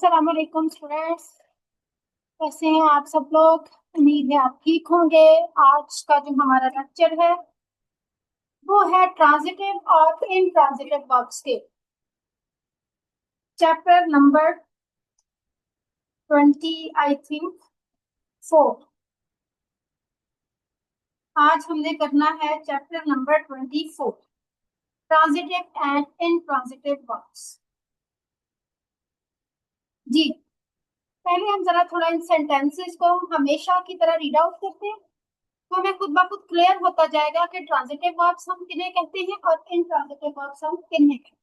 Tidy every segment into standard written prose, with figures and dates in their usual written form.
अस्सलाम वालेकुम स्टूडेंट्स। कैसे हैं आप सब लोग? उम्मीद है आप ठीक होंगे। आज का जो हमारा लेक्चर है वो है ट्रांजिटिव और इनट्रांजिटिव वर्ब्स के चैप्टर नंबर 20 आई थिंक 4। आज हमने करना है chapter number 24, transitive and intransitive verbs. जी, पहले हम जरा थोड़ा इन सेंटेंसेस को हमेशा की तरह रीड आउट करते हैं, तो हमें खुद ब खुद क्लियर होता जाएगा कि ट्रांजिटिव वर्ब्स हम किन्हें कहते हैं और इनट्रांजिटिव वर्ब्स हम किन्हें कहते हैं।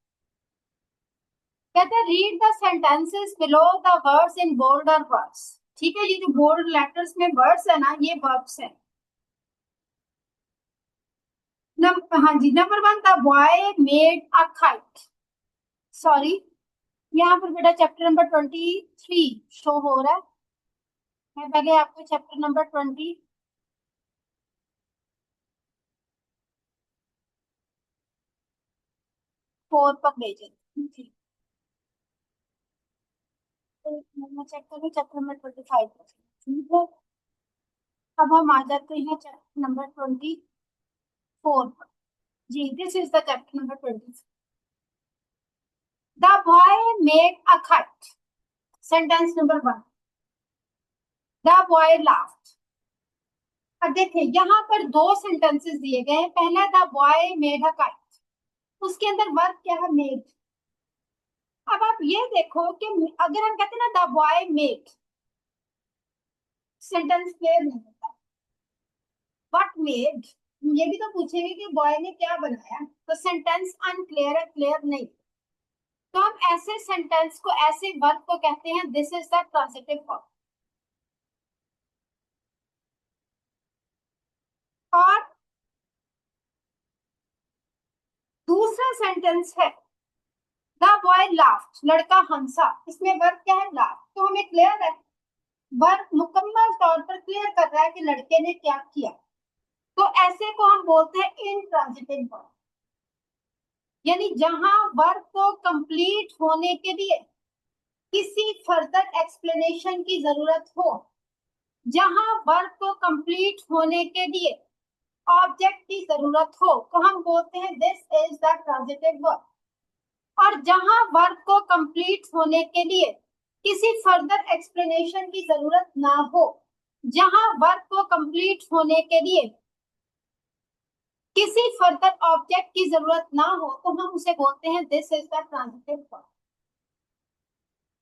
कहते हैं read the sentences below the words in boulder words. ठीक है, ये जो बोल्ड लेटर्स में वर्ड्स है ना, ये वर्ब्स हैं। हाँ जी, number 1, the boy made a kite. Sorry, यहाँ पर बेटा चैप्टर नंबर 23 शो हो रहा है। मैं पहले आपको चैप्टर नंबर 24 पर भेजे। ठीक, मैं चेक करूँ चैप्टर नंबर 25 पर। ठीक है, अब हम आ जाते हैं चैप्टर नंबर 24 पर। जी, this is the chapter number 24। The boy made a kite. Sentence number 1, the boy laughed. अब देखिए यहाँ पर दो सेंटेंसेस दिए गए हैं। पहला the boy made a kite, उसके अंदर वर्ब क्या है? मेड। अब आप ये देखो कि अगर हम कहते हैं ना the boy made, sentence clear नहीं होता। व्हाट मेड, ये भी तो पूछेंगे कि बॉय ने क्या बनाया, तो सेंटेंस अनक्लियर है, क्लियर नहीं। तो हम ऐसे सेंटेंस को, ऐसे वर्ब को कहते हैं this is the transitive verb. और दूसरा सेंटेंस है द बॉय लाफ्ड, लड़का हंसा। इसमें वर्ब क्या है? लाफ। तो हमें क्लियर है, वर्ब मुकम्मल तौर पर क्लियर कर रहा है कि लड़के ने क्या किया। तो ऐसे को हम बोलते हैं इनट्रांजिटिव वर्ब। यानी जहां वर्ब को कंप्लीट होने के लिए किसी फर्दर एक्सप्लेनेशन की जरूरत हो, जहां वर्ब को कंप्लीट होने के लिए ऑब्जेक्ट की जरूरत हो, तो हम बोलते हैं this is the transitive verb. और जहां वर्ब को कंप्लीट होने के लिए किसी फर्दर एक्सप्लेनेशन की जरूरत ना हो, जहां वर्ब को कंप्लीट होने के लिए किसी फर्दर ऑब्जेक्ट की जरूरत ना हो, तो हम उसे बोलते हैं this is the transitive verb.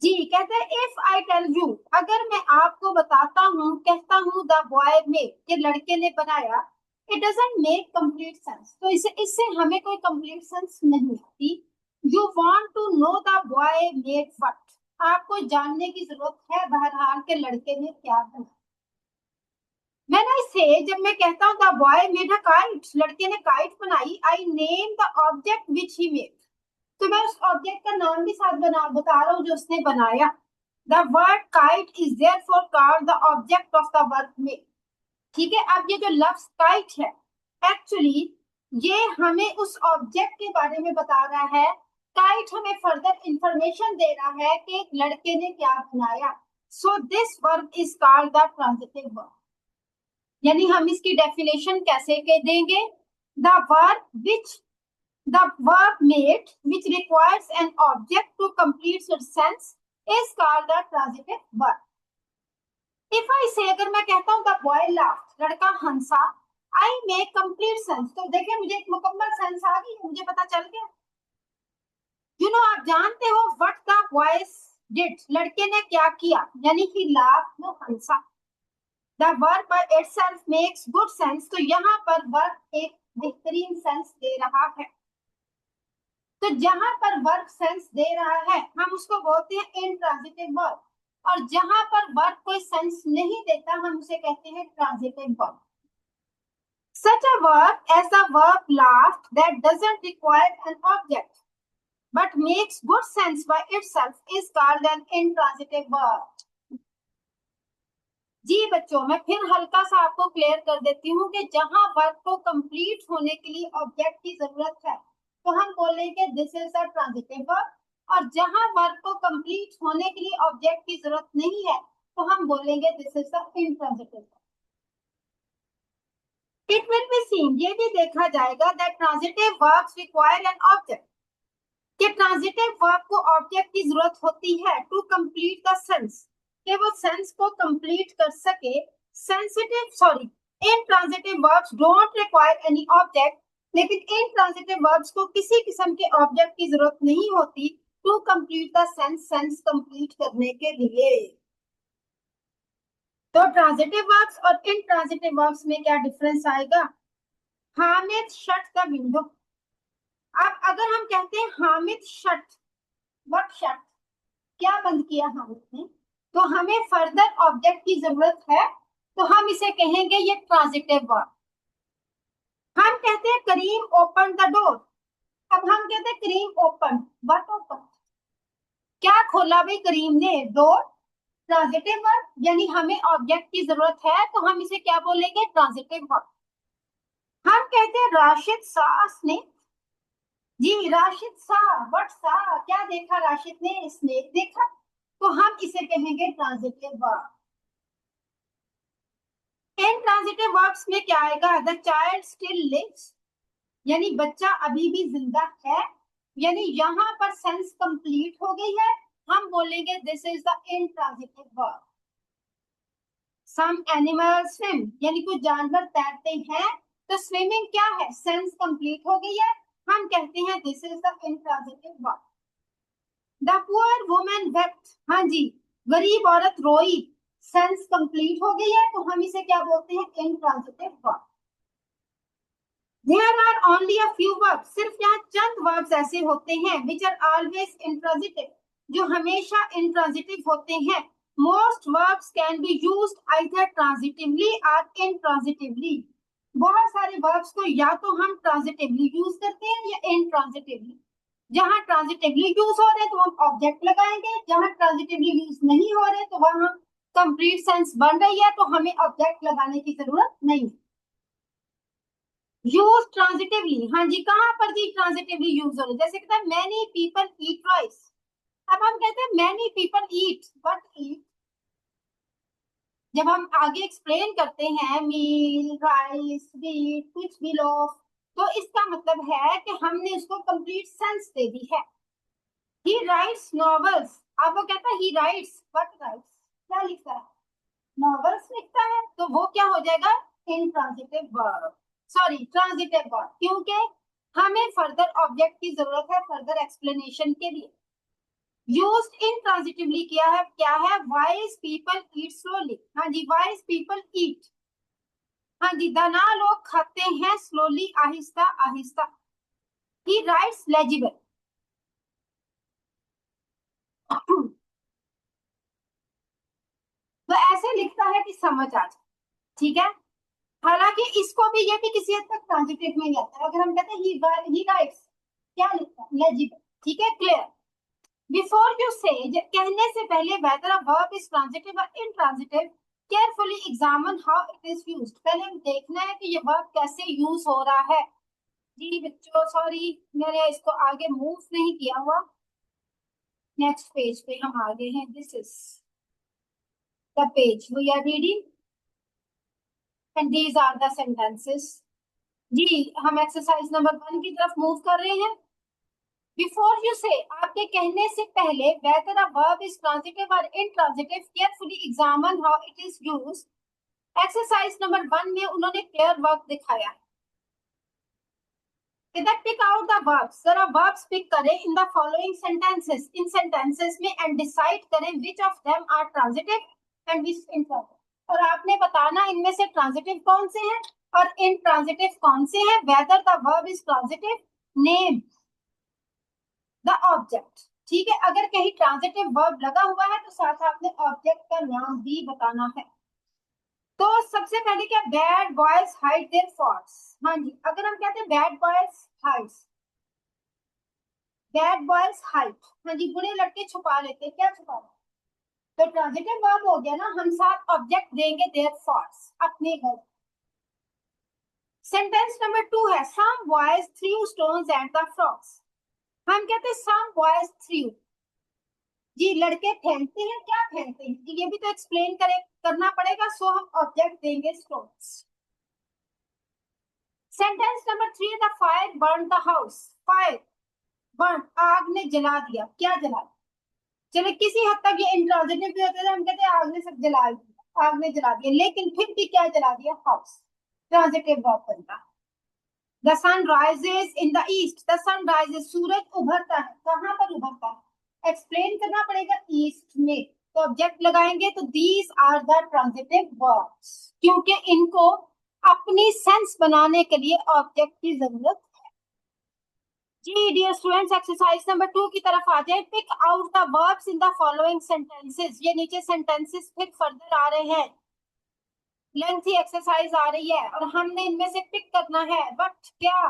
जी, कहते हैं इफ आई टेल यू, अगर मैं आपको बताता हूँ, कहता हूँ द बॉय मेड, कि लड़के ने बनाया, it doesn't make complete sense, तो इससे हमें कोई कंप्लीट सेंस नहीं आती। You want to know the boy made what, आपको जानने की जरूरत है बहरहाल के लड़के ने क्या बनाया। मैं ना इसे, जब मैं कहता हूँ the boy made a kite, लड़के ने काइट बनाई, I name the object which he made, तो मैं उस ऑब्जेक्ट का नाम भी साथ बता रहा हूँ जो उसने बनाया। The word kite is therefore called the object of the work made. ठीक है, अब ये जो लफ्ज काइट है, एक्चुअली ये हमें उस ऑब्जेक्ट के बारे में बता रहा है। काइट हमें फर्दर इंफॉर्मेशन दे रहा है कि एक लड़के ने क्या बनाया। So this verb is called the transitive verb. यानी हम इसकी डेफिनेशन कैसे के देंगे? The verb which the verb made which requires an object to complete its sense is called a transitive verb. If I say, अगर मैं कहता हूँ the boy laughed, लड़का हंसा, I make complete sense, तो देखिए मुझे एक मुकम्मल सेंस आ गई, मुझे पता चल गया। आप जानते हो what the boy did, लड़के ने क्या किया, यानी he laughed, वो हंसा। The verb by itself makes good sense, तो यहाँ पर verb एक बेहतरीन सेंस दे रहा है। तो जहां पर वर्ब सेंस दे रहा है, हम उसको बोलते हैं इनट्रांजिटिव वर्ब। और जहां पर वर्ब कोई सेंस नहीं देता, हम उसे कहते हैं transitive verb. Such a verb as the verb laughed that doesn't require an object but makes good sense by itself is called an intransitive verb. जी बच्चों, मैं फिर हल्का सा आपको क्लियर कर देती हूँ कि जहां वर्ब को कंप्लीट होने के लिए ऑब्जेक्ट की जरूरत है, तो हम बोलेंगे this is a transitive verb. और जहां वर्ब को कंप्लीट होने के लिए ऑब्जेक्ट की जरूरत नहीं है तो हम बोलेंगे this is the intransitive. It will be seen, ये भी देखा जाएगा that transitive verbs require an object, कि ट्रांजिटिव वर्ब को ऑब्जेक्ट की जरूरत होती है टू कंप्लीट द सेंस, कि वो सेंस को कंप्लीट कर सके। Intransitive verbs don't require any object, लेकिन इनट्रांजिटिव वर्ब्स को किसी किस्म के ऑब्जेक्ट की जरूरत नहीं होती to complete the sense complete करने के लिए। तो ट्रांजिटिव वर्ब्स और इनट्रांजिटिव वर्ब्स में क्या डिफरेंस आएगा? Hamid shut the window. अब अगर हम कहते हैं हामिद शट, व्हाट शट, क्या बंद किया हामिद ने, तो हमें फर्दर ऑब्जेक्ट की जरूरत है, तो हम इसे कहेंगे ये ट्रांजिटिव वर्ब। हम कहते हैं करीम ओपन द डोर, अब हम कहते हैं करीम ओपन, व्हाट ओपन, क्या खोला भाई करीम ने, डोर। ट्रांजिटिव वर्ब, यानी हमें ऑब्जेक्ट की जरूरत है तो हम इसे क्या बोलेंगे? Transitive verb. हम कहते हैं राशिद सा स्नेक, जी राशिद सा, व्हाट सा, क्या देखा राशिद ने? स्नेक देखा, तो हम इसे कहेंगे ट्रांजिटिव वर्ब। इनट्रांजिटिव वर्ब्स में क्या आएगा? द चाइल्ड स्टिल लिव्स, यानी बच्चा अभी भी जिंदा है, यानी यहाँ पर सेंस कंप्लीट हो गई है, हम बोलेंगे this is the intransitive verb. Some animals swim, यानी कुछ जानवर तैरते हैं, तो स्विमिंग क्या है? सेंस कंप्लीट हो गई है, हम कहते हैं this is the intransitive verb. The poor woman wept, हाँ जी गरीब औरत रोई, सेंस कंप्लीट हो गई है, तो हम इसे क्या बोलते हैं? Intransitive verb. There are only a few verbs, सिर्फ यहाँ चंद verbs ऐसे होते हैं which are always intransitive, जो हमेशा intransitive होते हैं। Most verbs can be used either transitively or intransitively, बहुत सारे verbs को या तो हम transitively use करते हैं या intransitively। जहां transitively use हो रहे तो हम object लगाएंगे, जहां transitively use नहीं हो रहे तो वहां complete sense बन रही है तो हमें object लगाने की जरूरत नहीं। यूज ट्रांजिटिवली, हाँ जी कहां पर जी ट्रांजिटिवली यूज हो रही है? जैसे कहता है मैनी पीपल ईट राइस, अब हम कहते हैं मैनी पीपल ईट, बट ईट जब हम आगे एक्सप्लेन करते हैं मील राइस व्हीट कुछ भी लोफ, तो इसका मतलब है कि हमने उसको कंप्लीट सेंस दे दी है। ही राइट्स नॉवेल्स, अब वो कहता है ही राइट्स, बट राइट्स क्या लिखता है? नॉवेल्स लिखता है, तो वो क्या हो जाएगा? Intransitive verb, sorry transitive verb, क्योंकि हमें फर्दर ऑब्जेक्ट की जरूरत है फर्दर एक्सप्लेनेशन के लिए। यूज्ड इनट्रांजिटिवली किया है, क्या है? वाइज पीपल ईट स्लोली, हाँ जी वाइज पीपल ईट, हाँ जी दाना लोग खाते हैं स्लोली, आहिस्ता आहिस्ता। ही राइट्स लेजिबल, तो ऐसे लिखता है कि समझ आ जाए, ठीक है। हालांकि इसको भी ये भी किसी हद तक ट्रांजिटिव में ही आता है। अगर हम कहते हैं ही राइट्स, क्या लिखता है? लेजिबल, ठीक है क्लियर। बिफोर यू से, कहने से पहले whether a verb is transitive और intransitive, carefully examine how it is used, पहले हम देखना है कि ये वर्ब कैसे यूज हो रहा है। जी बच्चों सॉरी मैंने इसको आगे मूव नहीं किया हुआ, नेक्स्ट पेज पे हम आगे हैं, this is the page we are reading and these are the sentences. जी हम एक्सरसाइज नंबर 1 की तरफ मूव कर रहे हैं। बिफोर यू से, आपके कहने से पहले whether a verb is transitive or intransitive, carefully examine how it is used। Exercise number 1 में उन्होंने क्लियर वर्क दिखाया है। इधर पिक आउट द वर्ब्स, जरा वर्ब्स पिक करें इन द फॉलोइंग सेंटेंसेस, इन सेंटेंसेस में, एंड डिसाइड करें which of them are transitive and which intransitive, और आपने बताना इनमें से ट्रांजिटिव कौन से हैं और इंट्रांजिटिव कौन से हैं। Whether the verb is transitive, name the object, ठीक है। अगर कहीं ट्रांजिटिव वर्ब लगा हुआ है तो साथ आपने ऑब्जेक्ट का नाम भी बताना है। तो सबसे पहले क्या? Bad boys hide their faults, हाँ जी अगर हम कहते हैं bad boys hides, bad boys hide, हाँ जी बुरे लड़के छुपा लेते, क्या छुपा लेते, तो ट्रांजिटिव वर्ब हो गया ना, हम साथ ऑब्जेक्ट देंगे देयर फॉल्ट्स, अपने घर। सेंटेंस नंबर 2 है some boys threw stones at the frogs, हम कहते हैं सम बॉयज थ्रू। जी लड़के फेंकते हैं, क्या फेंकते हैं जी, ये भी तो एक्सप्लेन करना पड़ेगा, सो हम ऑब्जेक्ट देंगे stones. Sentence number 3, the fire burn the house. Fire burn, आग ने जला दिया, क्या जला। चलो किसी हद तक ये इंट्रांजिटिव भी होता है, हम कहते हैं आग ने सब जला दिया, आग ने जला दिया, लेकिन फिर भी क्या जला दिया, हाउस। ट्रांजिटिव वर्ब बनता। The sun rises in the east, the sun rises, सूरज उभरता है, कहां पर उभरता है, एक्सप्लेन करना पड़ेगा, ईस्ट में। तो ऑब्जेक्ट लगाएंगे, तो these are the transitive verbs, क्योंकि इनको अपनी सेंस बनाने के लिए ऑब्जेक्ट की जरूरत। जी डियर स्टूडेंट्स, एक्सरसाइज नंबर 2 की तरफ आ जाए। Pick out the verbs in the following sentences. ये नीचे सेंटेंसेस फिर फर्दर आ रहे हैं, लेंथी एक्सरसाइज आ रही है और हमने इनमें से पिक करना है, बट क्या,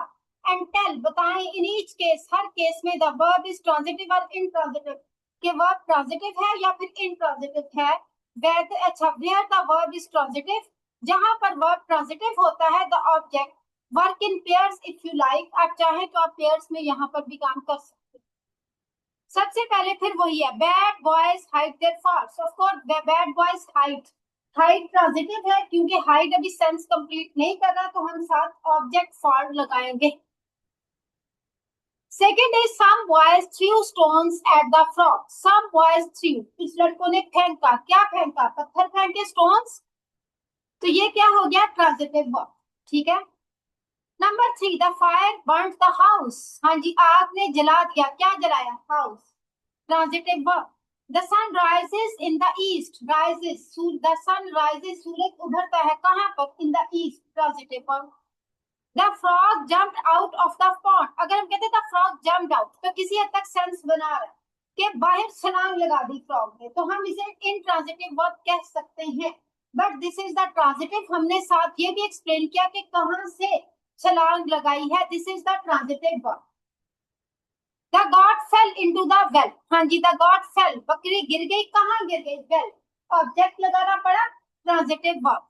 एंड टेल, बताएं इन ईच केस, हर केस में द वर्ब इज ट्रांजिटिव और इनट्रांजिटिव, कि वर्ब ट्रांजिटिव है या फिर इनट्रांजिटिव है। अच्छा, where the verb is transitive, जहां पर वर्ब ट्रांजिटिव होता है, the object work in pairs if you like, आप चाहें तो आप पेयर्स में यहाँ पर भी काम कर सकते हैं। सबसे पहले फिर वही है, bad boys hide their falls, of course bad boys hide, hide transitive है, क्योंकि हाइड अभी सेंस कंप्लीट नहीं कर रहा, तो हम साथ ऑब्जेक्ट फॉर लगाएंगे। Second is some boys threw stones at the frog, some boys threw, कुछ लड़कों ने फेंका, क्या फेंका, पत्थर फेंके, स्टोन्स, तो ये क्या हो गया, ट्रांजिटिव वर्ब। ठीक है। Number 3, the fire burned the house, हाँ जी आग ने जला दिया, क्या जलाया, house, transitive verb. The sun rises in the east, rises, the sun rises, सूरज उभरता है कहां पर, in the east, transitive verb. The frog jumped out of the pond, अगर हम कहते द फ्रॉग जम्प्ड आउट, तो किसी हद तक सेंस बना रहा है कि बाहर छलांग लगा दी फ्रॉग ने, तो हम इसे इनट्रांजिटिव वर्ब कह सकते हैं, but this is the transitive. हमने साथ ये भी एक्सप्लेन किया कि कहां से छलांग लगाई है, this is the transitive verb. The God fail into the well, हाँ जी द गॉड फेल, बकरी गिर गई, कहां गिर गई, वेल, ऑब्जेक्ट लगाना पड़ा, ट्रांजिटिव वर्ब।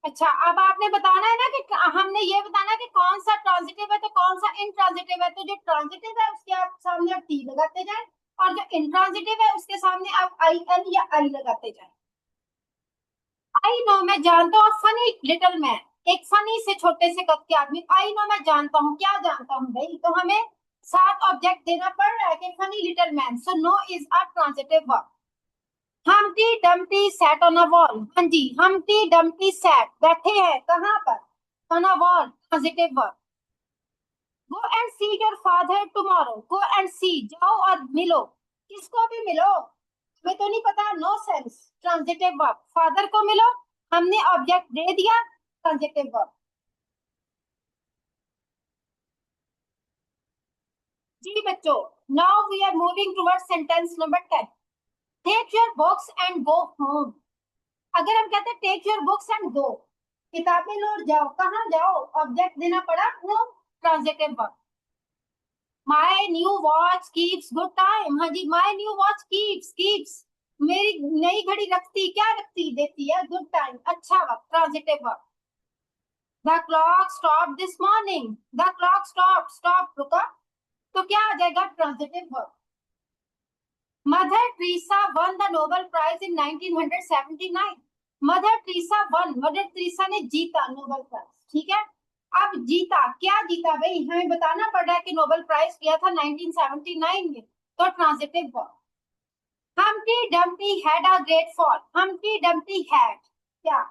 अच्छा, अब आपने बताना है ना कि हमने ये बताना है कि कौन सा ट्रांजिटिव है तो कौन सा इनट्रांजिटिव है, तो जो ट्रांजिटिव है उसके आप सामने आप टी लगाते जाए, और जो इनट्रांजिटिव है उसके सामने आप आई एन या आई लगाते जाए। आई नो, मैं जानता हूँ, फनी लिटिल मैन, एक फनी से छोटे से कद के आदमी, आई नो मैं जानता हूँ, क्या जानता हूँ भाई, तो हमें साथ ऑब्जेक्ट देना पड़ रहा है कि funny little man, so no is a transitive verb. Humpty Dumpty sat on a wall, हाँ जी हम्टी डम्टी सैट, बैठे हैं कहाँ पर, on a wall, positive verb. Go and see your father tomorrow, go and see, जाओ और मिलो, किसको भी मिलो, हमें तो नहीं पता, no sense, transitive verb. Father को मिलो, हमने ऑब्जेक्ट दे दिया, ट्रांजिटिव वर्ब। जी बच्चों, now we are moving towards sentence number 10। Take your books and go home, अगर हम कहते हैं take your books and go, किताबें लो और जाओ, कहाँ जाओ, ऑब्जेक्ट देना पड़ा, home, transitive verb. My new watch keeps good time, हाँ जी माय न्यू वॉच कीप्स, मेरी नई घड़ी रखती, क्या रखती, देती है, गुड टाइम, अच्छा वक्त, transitive verb. The clock stop this morning, the clock stop, stop रुका, तो क्या आ जाएगा, transitive verb. Mother Teresa won the Nobel prize in 1979, Mother Teresa won, Mother Teresa ने जीता नोबेल प्राइज, ठीक है। अब जीता, क्या जीता भाई, हमें बताना पड़ रहा है कि नोबेल प्राइज किया था 1979 में, तो transitive verb. Humpty Dumpty had a great fall, Humpty Dumpty had, क्या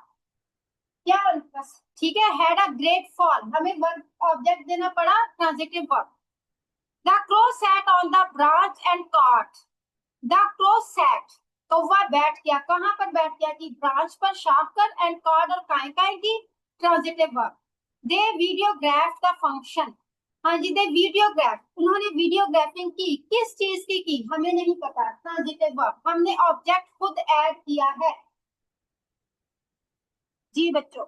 क्या, बस ठीक है, हैड अ ग्रेट फॉल, हमें वर्ब ऑब्जेक्ट देना पड़ा, transitive verb. The crow sat on the branch and caught, the crow sat, कौवा बैठ गया, कहां पर बैठ गया कि ब्रांच पर, शाख कर, एंड कॉर्ड और काय काय की, transitive verb. They videograph the function, हाँ जी दे वीडियोग्राफ, उन्होंने वीडियोग्राफिंग की, किस चीज की, हमें नहीं पता, ट्रांजिटिव वर्ब, हमने ऑब्जेक्ट खुद ऐड किया है। जी बच्चों,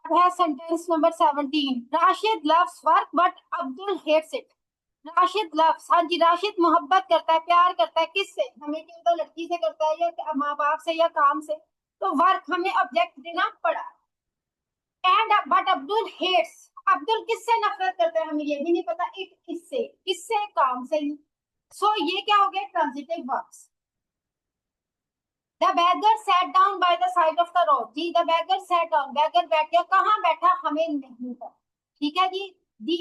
अब है sentence number 17। Rashid loves work but Abdul hates it, Rashid loves, हाँ जी राशिद मोहब्बत करता है, प्यार करता है, किससे, हमें क्या पता, लड़की से करता है या माँ बाप से या काम से, तो वर्क हमें ऑब्जेक्ट देना पड़ा। And but Abdul hates, Abdul किससे नफरत करता है, हमें ये भी नहीं पता। इट किससे, किससे, काम से। सो ये क्या हो गया, transitive verbs. The beggar sat down by the side of the road. जी the beggar sat down, beggar बैठ गया, कहाँ बैठा हमें नहीं पता। ठीक है जी। The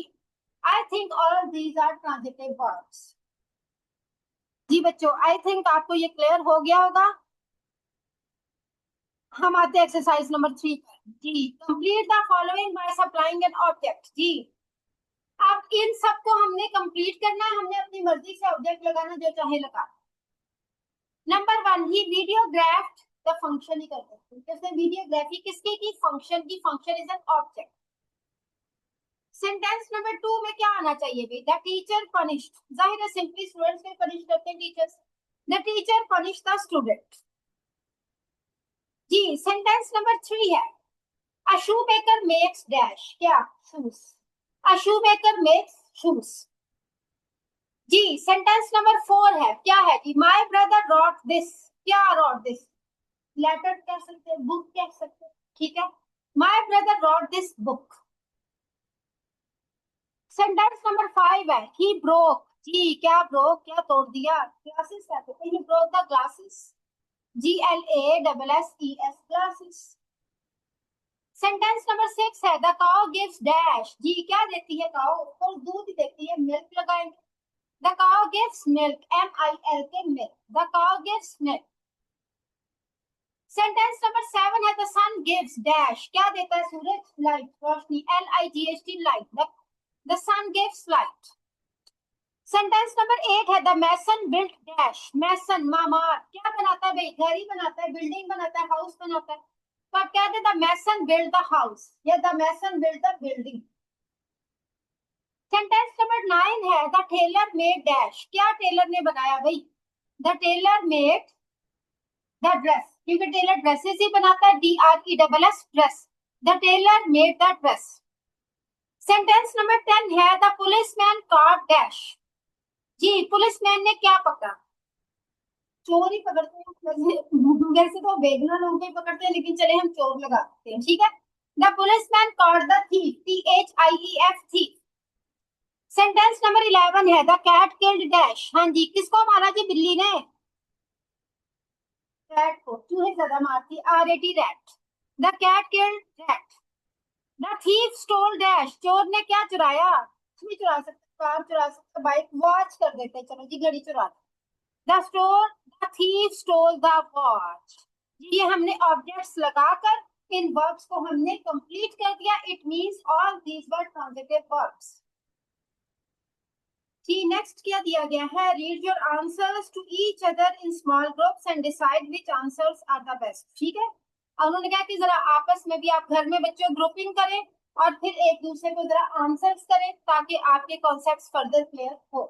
I think all these are transitive verbs. जी बच्चों आई थिंक आपको ये क्लियर हो गया होगा। हम आते हैं एक्सरसाइज नंबर 3 पर। जी complete the following by supplying an object. जी अब इन सबको हमने कंप्लीट करना है, हमने अपनी मर्जी से ऑब्जेक्ट लगाना जो चाहे लगा। नंबर 1 ही वीडियोग्राफ्ड द फंक्शन ही करते हैं, जैसे वीडियोग्राफी किसकी की, फंक्शन की। Function is an object. Sentence number 2 में क्या आना चाहिए भाई, द टीचर पनिश्ड। जाहिर है सिंपली स्टूडेंट्स को पनिश करते हैं teachers. The teacher punish the student. जी सेंटेंस नंबर 3 है, a shoe maker makes dash, क्या, shoes. A shoe maker makes shoes. जी सेंटेंस नंबर 4 है, क्या है जी, माय ब्रदर रॉट दिस, क्या रॉट दिस, लेटर कह सकते हैं, बुक कह सकते हैं। ठीक है, my brother wrote this book. Sentence number 5 है, ही ब्रोक। जी क्या ब्रोक, क्या तोड़ दिया, ग्लासेस कहते हैं, he broke the glasses. GLASSES glasses. Sentence number 6 है, द काउ गिव्स डैश। जी क्या देती है काउ, और दूध देती है, मिल्क लगाएंगे। The cow gives milk, MILK milk, the cow gives milk. Sentence number 7 है, द सन गिव्स डैश, क्या देता है सूरज, लाइट, रोशनी, LIGHT light, the sun gives light. Sentence number 8 है, the mason built dash, mason मामार, क्या बनाता है भाई, घर ही बनाता है, बिल्डिंग बनाता है, हाउस बनाता है। तो आप कहते हैं the mason built the house या the mason built the building. Sentence number 9 है, द टेलर मेड डैश, क्या टेलर ने बनाया भाई, the tailor made the dress, क्योंकि टेलर ड्रेसेस ही बनाता है, DRESS dress, the tailor made the dress. Sentence number 10 है, द पुलिसमैन कॉट डैश। जी पुलिसमैन ने क्या पकड़ा, चोर ही पकड़ते हैं वैसे तो बेगुना लोगों को ही पकड़ते हैं, लेकिन चले हम चोर लगाते हैं। ठीक है, the policeman caught the thief, THIEF thief. Sentence number 11 है, द कैट किल्ड डैश। हाँ जी किसको मारा जी, बिल्ली ने, कैट को, चूहे ज्यादा मारती, RAT rat, the cat killed rat. The thief stole dash, चोर ने क्या चुराया, कुछ भी चुरा सकते, कार चुरा सकते, बाइक, वॉच कर देते, चलो जी घड़ी चुरा। The store the thief stole the watch. ये हमने ऑब्जेक्ट्स लगाकर इन वर्ब्स को हमने कंप्लीट कर दिया। It means all these were transitive verbs. जी नेक्स्ट क्या दिया गया है, read your answers to each other in small groups and decide which answers are the best. ठीक है, और उन्होंने कहा कि जरा आपस में भी आप घर में बच्चों ग्रुपिंग करें और फिर एक दूसरे को जरा आंसर्स करें ताकि आपके कॉन्सेप्ट्स फर्दर क्लियर हो।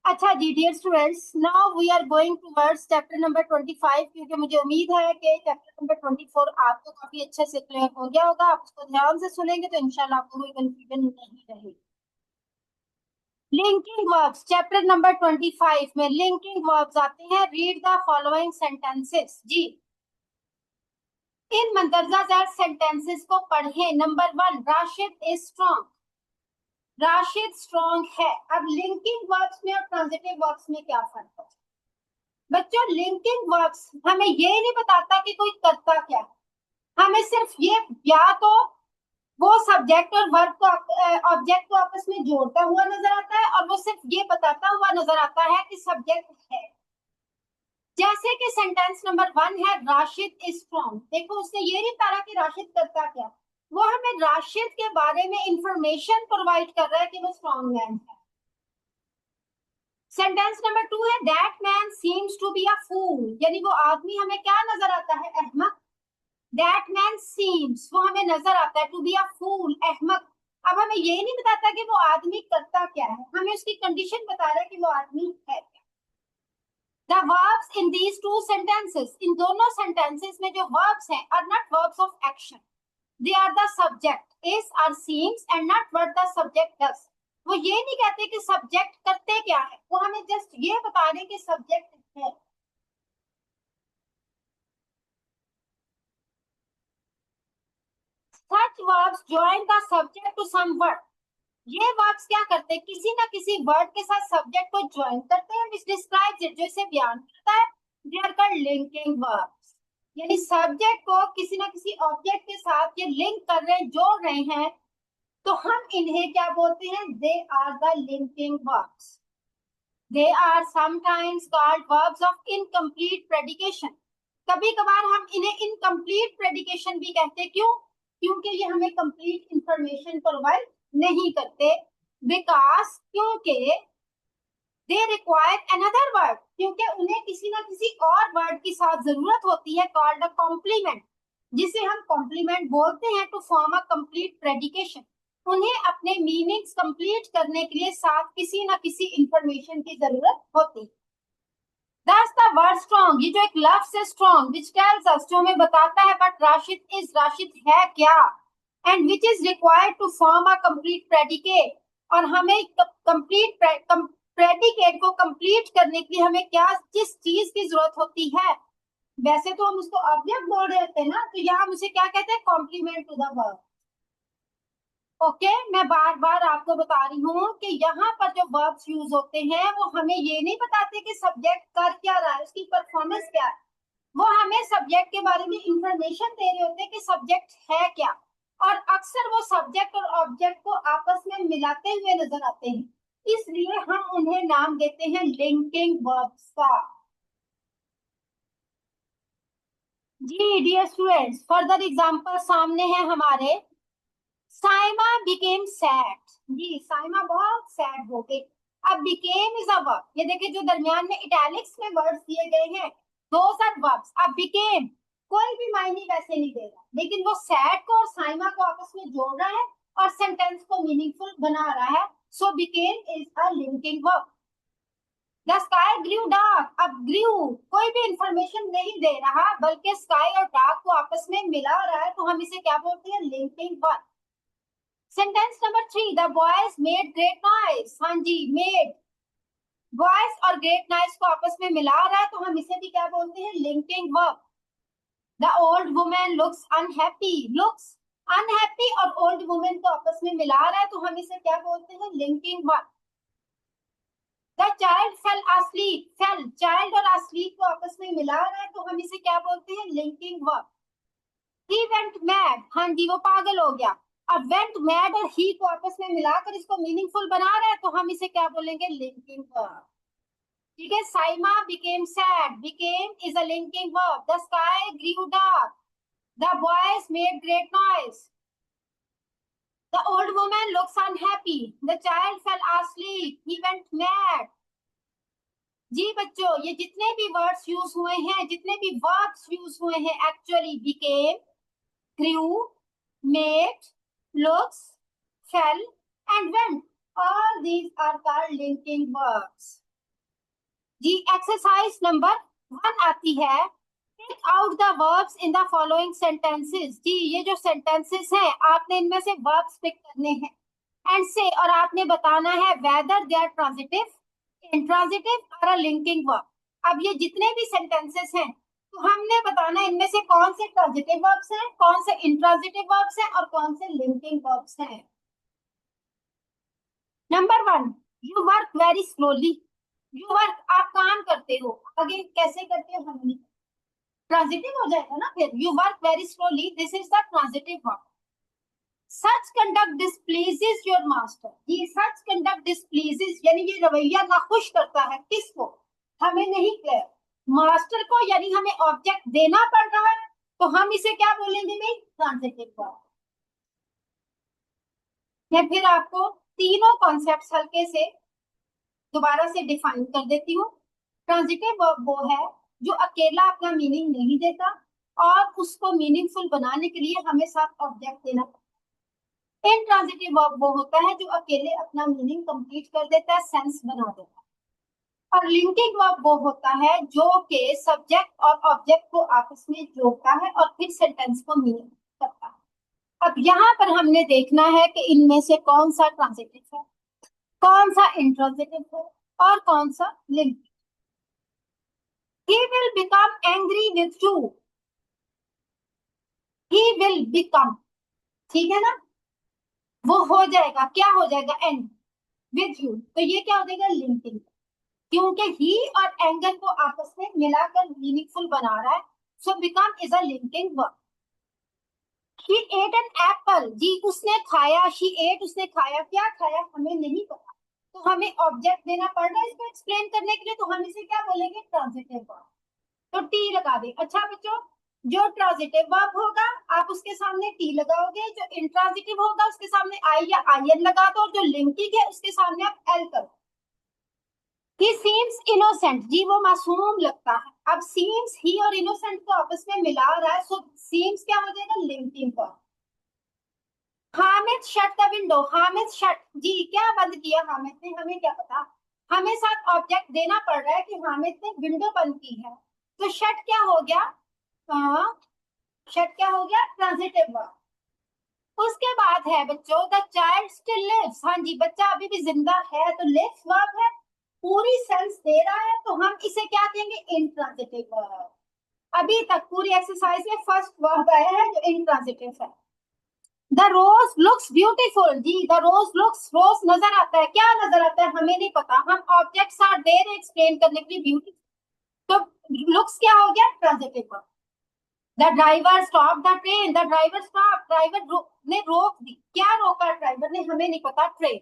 अच्छा जी dear students, now we are going towards chapter number 25, क्योंकि मुझे उम्मीद है कि चैप्टर नंबर 24 आपको काफी अच्छे से क्लियर हो गया होगा। आप उसको ध्यान से सुनेंगे तो इंशाल्लाह आपको कोई कंफ्यूजन नहीं रहेगी। लिंकिंग वर्ब्स, चैप्टर नंबर 25 में लिंकिंग वर्ब्स आते हैं। Read the following sentences. जी इन मंदरजा जार सेंटेंसेस को पढ़ें। Number 1, Rashid is strong, Rashid strong है। अब लिंकिंग वर्ब्स में और ट्रांजिटिव वर्ब्स में क्या फर्क है बच्चों, लिंकिंग वर्ब्स हमें ये नहीं बताता कि कोई करता क्या है, हमें सिर्फ ये या तो वो सब्जेक्ट और वर्ब को ऑब्जेक्ट को आपस में जोड़ता हुआ नजर आता है, और वो सिर्फ ये बताता हुआ नजर आता है कि सब्जेक्ट है। जैसे कि सेंटेंस नंबर 1 है, राशिद इज स्ट्रॉन्ग। देखो उसने ये नहीं बताया कि राशिद करता क्या, वो हमें राशिद के बारे में इंफॉर्मेशन प्रोवाइड कर रहा है कि वो स्ट्रॉन्ग मैन है। सेंटेंस नंबर 2 है, that man seems to be a fool, यानी वो आदमी हमें क्या नजर आता है, अहमक। दैट मैन सीम्स, वो हमें नजर आता है, टू बी अ फूल, अहमक। अब हमें ये नहीं बताता कि वो आदमी करता क्या है, हमें उसकी कंडीशन बता रहा है कि वो आदमी है। The verbs in these two sentences, इन दोनों sentences में जो verbs हैं are not verbs of action. They are the subject, is or seems and not what the subject does. वो ये नहीं कहते कि subject करते क्या है, वो हमें just ये बता रहे कि subject है। Such verbs join the subject to some word. ये वर्ब्स क्या करते हैं, किसी ना किसी वर्ड के साथ सब्जेक्ट को ज्वाइन करते हैं, which describes it, जो इसे बयान करता है. They are called linking verbs. यानी सब्जेक्ट को किसी ना किसी ऑब्जेक्ट के साथ ये लिंक कर रहे हैं, जोड़ रहे हैं, तो हम इन्हें क्या बोलते हैं? They are the linking verbs. They are sometimes called verbs of incomplete predication. कभी कभार हम इन्हें इनकम्प्लीट प्रेडिकेशन भी कहते हैं. क्यों? क्योंकि ये हमें कंप्लीट इंफॉर्मेशन प्रोवाइड नहीं करते. बिकॉज क्योंकि दे रिक्वायर अनदर वर्ड, क्योंकि उन्हें किसी ना किसी और वर्ड की साथ जरूरत होती है, कॉल्ड अ कॉम्प्लीमेंट, जिसे हम कॉम्प्लीमेंट बोलते हैं, टू फॉर्म अ कंप्लीट प्रेडिकेशन. उन्हें अपने मीनिंग्स कंप्लीट करने के लिए साथ किसी ना किसी इंफॉर्मेशन की जरूरत होती है. Thus the word strong, ये जो एक लफ्ज है strong, which tells us, जो हमें बताता है but राशिद is, राशिद है क्या, and which is required to form a complete predicate, और हमें complete predicate को complete करने के लिए हमें क्या, किस चीज की जरूरत होती है. वैसे तो हम उसको ऑब्जेक्ट बोल रहे होते हैं ना, तो यहाँ हम उसे क्या कहते हैं? Complement to the verb. Okay, मैं बार बार आपको बता रही हूँ कि यहाँ पर जो वर्ब्स यूज होते हैं वो हमें ये नहीं बताते कि सब्जेक्ट कर क्या रहा है, उसकी परफॉर्मेंस क्या है. वो हमें सब्जेक्ट के बारे में इंफॉर्मेशन दे रहे होते हैं कि सब्जेक्ट है क्या, और अक्सर वो सब्जेक्ट और ऑब्जेक्ट को आपस में मिलाते हुए नजर आते हैं, इसलिए हम उन्हें नाम देते हैं लिंकिंग वर्ब्स का. जी डियर स्टूडेंट्स, फर्दर एग्जांपल सामने है हमारे. Saima became sad. जी साइमा बहुत सैड हो गई. अब बिकेम इज अ वर्ब, ये देखिए जो दरमियान में इटैलिक्स में वर्ड्स दिए गए हैं, दोस आर वर्ब्स. अब बिकेम कोई भी मायने वैसे नहीं दे रहा, लेकिन वो सैड को और साइमा को आपस में जोड़ रहा है और सेंटेंस को मीनिंगफुल बना रहा है. So became is a linking verb. The sky grew dark. अब ग्रू कोई भी इंफॉर्मेशन नहीं दे रहा, बल्कि स्काई और डार्क को आपस में मिला रहा है, तो हम इसे क्या बोलते हैं? Linking verb. Sentence number 3, the boys made great noise. हाँ जी, मेड बॉयज और ग्रेट नॉइज को आपस में मिला रहा है, तो हम इसे भी क्या बोलते हैं? Linking verb. The old women looks unhappy. Looks unhappy और ओल्ड वुमेन को आपस में मिला रहा है, तो हम इसे क्या बोलते हैं? Linking verb. The child fell asleep. Fail child और asleep को आपस में मिला रहा है, तो हम इसे क्या बोलते हैं? Linking verb. ही वेंट मैड. हाँ जी, वो पागल हो गया. अब वेंट मैड और ही को आपस में मिलाकर इसको मीनिंगफुल बना रहा है, तो हम इसे क्या बोलेंगे? Linking verb. ठीक है, Saima became sad. Became is a linking verb. The sky grew dark. The boys made great noise. The old woman looks unhappy. The child fell asleep. He went mad. जी बच्चों, ये जितने भी वर्ड्स यूज हुए हैं, जितने भी वर्ब्स यूज हुए हैं, actually became, grew, made, looks, fell, and went. All these are called linking verbs. जी एक्सरसाइज नंबर 1 आती है. Take out the verbs in the following sentences. जी ये जो sentences हैं, आपने इनमें से verbs pick करने हैं, and say, और आपने बताना है whether they are transitive, intransitive or a linking verb. अब ये जितने भी sentences हैं, तो हमने बताना इनमें से कौन से ट्रांजिटिव वर्ब्स हैं, कौन से इंट्रांजिटिव वर्ब्स हैं, और कौन से लिंकिंग वर्ब्स हैं. Number 1, you work very slowly. You work, आप काम करते हो. आगे कैसे करते हो? हम ट्रांजिटिव हो जाएगा ना फिर. You work very slowly, this is the transitive verb. Such conduct displeases your master. ये सच कंडक्ट डिसप्लीजेस यानी ये रवैया नाखुश करता है. किसको? हमें नहीं क्लियर. मास्टर को, यानी हमें ऑब्जेक्ट देना पड़ रहा है, तो हम इसे क्या बोलेंगे? नहीं, ट्रांजिटिव वर्ब. मैं फिर आपको तीनों कॉन्सेप्ट्स हल्के से दोबारा से डिफाइन कर देती हूँ. ट्रांजिटिव वर्ब वो है जो अकेला अपना मीनिंग नहीं देता, और उसको मीनिंगफुल बनाने के लिए हमें साथ ऑब्जेक्ट देना. इनट्रांजिटिव वर्ब वो होता है जो अकेले अपना मीनिंग कंप्लीट कर देता है, सेंस बना देता है. और लिंकिंग वर्ब वो होता है जो कि सब्जेक्ट और ऑब्जेक्ट को आपस में जोड़ता है और फिर सेंटेंस को मीनिंग करता है. अब यहाँ पर हमने देखना है कि इनमें से कौन सा ट्रांजिटिव है, कौन सा इंट्रांजिटिव है, और कौन सा link. He will become angry with you. He will become. ठीक है ना, वो हो जाएगा, क्या हो जाएगा, एंड विद यू, तो ये क्या हो जाएगा, लिंकिंग, क्योंकि ही और एंगल को आपस में मिलाकर मीनिंगफुल बना रहा है, so become is a linking verb. She ate an apple, जी उसने खाया, शी एट उसने खाया, क्या खाया हमें नहीं पता, तो हमें ऑब्जेक्ट देना पड़ रहा है इसको एक्सप्लेन करने के लिए, तो हम इसे क्या बोलेंगे, ट्रांजिटिव वर्ब, तो टी लगा दे। अच्छा बच्चों, जो ट्रांजिटिव वर्ब होगा आप उसके सामने टी लगाओगे, जो इंट्रांजिटिव होगा उसके सामने आई या आई एन लगा दो, और जो लिंकिंग है उसके सामने आप एल करो। ही सीम्स इनोसेंट, जी वो मासूम लगता है, अब सीम्स ही और इनोसेंट को आपस में मिला रहा है, सो सीम्स क्या हो जाएगा, linking verb. Hamid shut the window, Hamid shut, जी क्या बंद किया हामिद ने, हमें क्या पता, हमें साथ ऑब्जेक्ट देना पड़ रहा है कि हामिद ने विंडो बंद की है, तो शट क्या हो गया, शट क्या हो गया, ट्रांजिटिव वर्ब। उसके बाद है बच्चों, द चाइल्ड स्टिल लिव्स, हाँ जी बच्चा अभी भी जिंदा है, तो लिव्स वर्ब है, पूरी सेंस दे रहा है, तो हम इसे क्या कहेंगे, इंट्रांजिटिव वर्ब। अभी तक पूरी एक्सरसाइज में फर्स्ट वर्ब आया है जो इंट्रांजिटिव है। द रोज लुक्स ब्यूटीफुल, जी द रोज लुक्स, रोज नजर आता है, क्या नजर आता है हमें नहीं पता, हम ऑब्जेक्ट्स आर दे रहे एक्सप्लेन करने के लिए ब्यूटी, तो लुक्स क्या हो गया, transitive verb. The driver stop the train, the driver stop, driver ने रोक दी, क्या रोका ड्राइवर ने हमें नहीं पता, ट्रेन,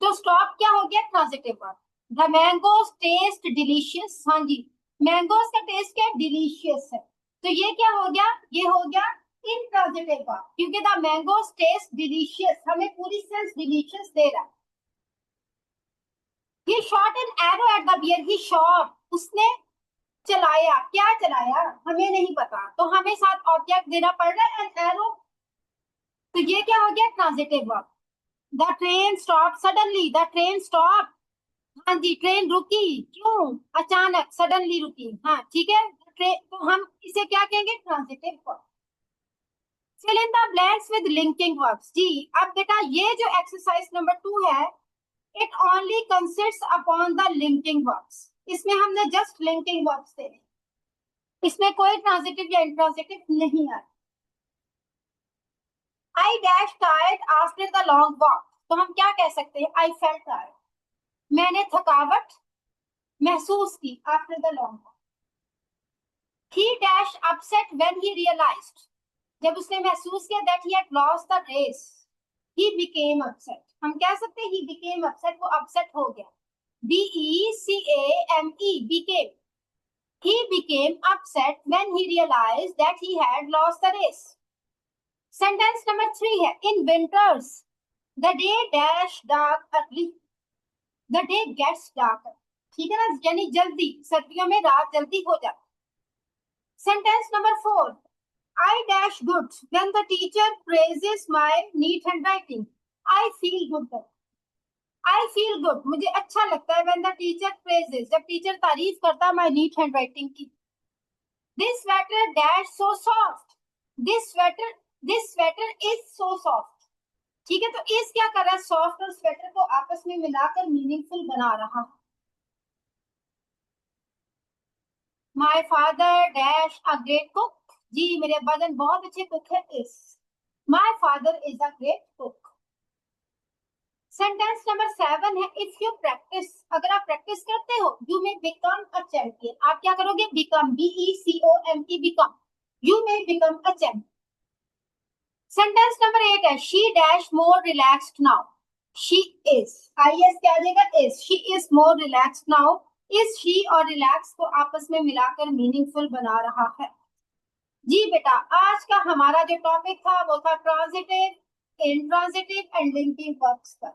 तो स्टॉप क्या हो गया, transitive verb. The mangoes taste delicious, हाँ जी मैंगोस का टेस्ट क्या डिलीशियस है, तो ये क्या हो गया, ये हो गया इंट्रांजिटिव वर्ब, क्योंकि द मैंगोस टेस्ट डिलीशियस हमें पूरी सेंस डिलीशियस दे रहा है। He shot an arrow at the bear, he shot उसने चलाया, क्या चलाया हमें नहीं पता, तो हमें साथ ऑब्जेक्ट देना पड़ रहा है एन एरो, तो ये क्या हो गया, transitive verb. The train stop suddenly, the train stop, हाँ जी ट्रेन रुकी, क्यों, अचानक, सडनली रुकी, हाँ ठीक है, ट्रेन, तो हम इसे क्या कहेंगे, transitive verb. Fill in the blanks with linking verbs, जी अब बेटा ये जो एक्सरसाइज नंबर 2 है, it only consists upon the linking verbs, इसमें हमने जस्ट लिंकिंग वर्ब्स थे, इसमें कोई ट्रांजिटिव या इंट्रांजिटिव नहीं है। I dash tired after the long walk, तो हम क्या कह सकते हैं, आई फेल्ट टायर्ड, मैंने थकावट महसूस की after the long walk. He dash upset when he realised, जब उसने महसूस किया that he had lost the race, he became upset, हम कह सकते हैं ही बिकेम अपसेट, वो अपसेट हो गया, BECAME became, he became upset when he realized that he had lost the race. Sentence number 3 है, in winters the day dash dark early, the day gets darker, ठीक है ना, यानी जल्दी, सर्दियों में रात जल्दी हो जाती। Sentence number 4, I dash good when the teacher praises my neat handwriting, I feel good, I feel good मुझे अच्छा लगता है, व्हेन द टीचर प्रेजेस जब टीचर तारीफ करता है माय नीट हैंडराइटिंग की। This sweater dash so soft, this sweater is so soft, ठीक है, तो इस क्या कर रहा है, सॉफ्ट और स्वेटर को आपस में मिलाकर मीनिंगफुल बना रहा है। My father dash a great cook, जी मेरे अब्बा जान बहुत अच्छे कुक है, is my father is a great cook. Sentence number 7 है, इफ यू प्रैक्टिस, अगर आप प्रैक्टिस करते हो, you may become a champion, आप क्या करोगे, become, BECOME become, you may become a champion. Sentence number 8 है, she dash more relaxed now, she is, IS क्या आ जाएगा, is, she is more relaxed now, is, she और relax को आपस में मिलाकर मीनिंगफुल बना रहा है। जी बेटा आज का हमारा जो टॉपिक था वो था transitive, intransitive and linking verbs का,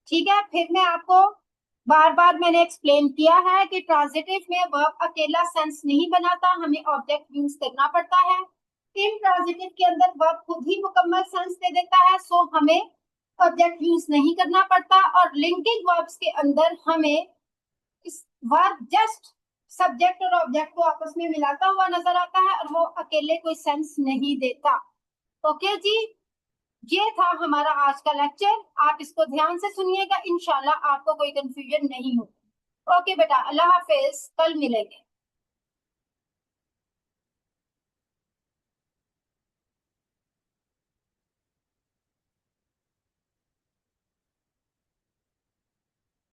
ठीक है, फिर मैं आपको बार बार मैंने एक्सप्लेन किया है कि ट्रांजिटिव में वर्ब अकेला सेंस नहीं बनाता, हमें ऑब्जेक्ट यूज करना पड़ता है। इंट्रांजिटिव के अंदर वर्ब खुद ही मुकम्मल सेंस दे देता है, सो हमें ऑब्जेक्ट यूज नहीं करना पड़ता, और लिंकिंग वर्ब्स के अंदर हमें इस वर्ब जस्ट सब्जेक्ट और ऑब्जेक्ट को आपस में मिलाता हुआ नजर आता है, और वो अकेले कोई सेंस नहीं देता। ओके जी, ये था हमारा आज का लेक्चर, आप इसको ध्यान से सुनिएगा, इंशाल्लाह आपको कोई कंफ्यूजन नहीं होगी। ओके बेटा, अल्लाह हाफिज, कल मिलेंगे।